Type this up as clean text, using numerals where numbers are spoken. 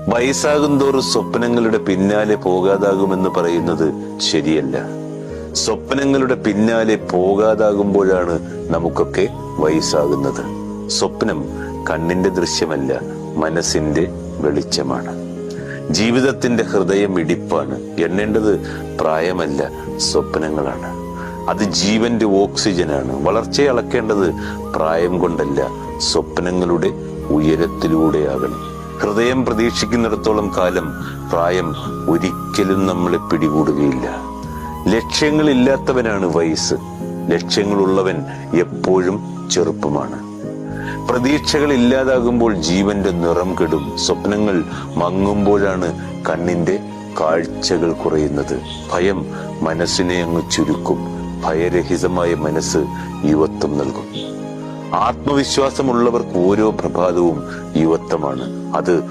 വയസ്സാകുന്തോറും സ്വപ്നങ്ങളുടെ പിന്നാലെ പോകാതാകുമെന്ന് പറയുന്നത് ശരിയല്ല. സ്വപ്നങ്ങളുടെ പിന്നാലെ പോകാതാകുമ്പോഴാണ് നമുക്കൊക്കെ വയസ്സാകുന്നത്. സ്വപ്നം കണ്ണിന്റെ ദൃശ്യമല്ല, മനസ്സിന്റെ വെളിച്ചമാണ്. ജീവിതത്തിന്റെ ഹൃദയം ഇടിപ്പാണ്. എണ്ണേണ്ടത് പ്രായമല്ല, സ്വപ്നങ്ങളാണ്. അത് ജീവന്റെ ഓക്സിജനാണ്. വളർച്ചയെ അളക്കേണ്ടത് പ്രായം കൊണ്ടല്ല, സ്വപ്നങ്ങളുടെ ഉയരത്തിലൂടെയാകണം. ഹൃദയം പ്രതീക്ഷിക്കുന്നിടത്തോളം കാലം പ്രായം ഒരിക്കലും നമ്മളെ പിടികൂടുകയില്ല. ലക്ഷ്യങ്ങളില്ലാത്തവനാണ് വയസ്സ്. ലക്ഷ്യങ്ങളുള്ളവൻ എപ്പോഴും ചെറുപ്പമാണ്. പ്രതീക്ഷകൾ ഇല്ലാതാകുമ്പോൾ ജീവന്റെ നിറം കെടും. സ്വപ്നങ്ങൾ മങ്ങുമ്പോഴാണ് കണ്ണിന്റെ കാഴ്ചകൾ കുറയുന്നത്. ഭയം മനസ്സിനെ അങ്ങ് ചുരുക്കും. ഭയരഹിതമായ മനസ്സ് യുവത്വം നൽകും. ആത്മവിശ്വാസമുള്ളവർക്ക് ഓരോ പ്രഭാതവും യുവത്വമാണ്. അത്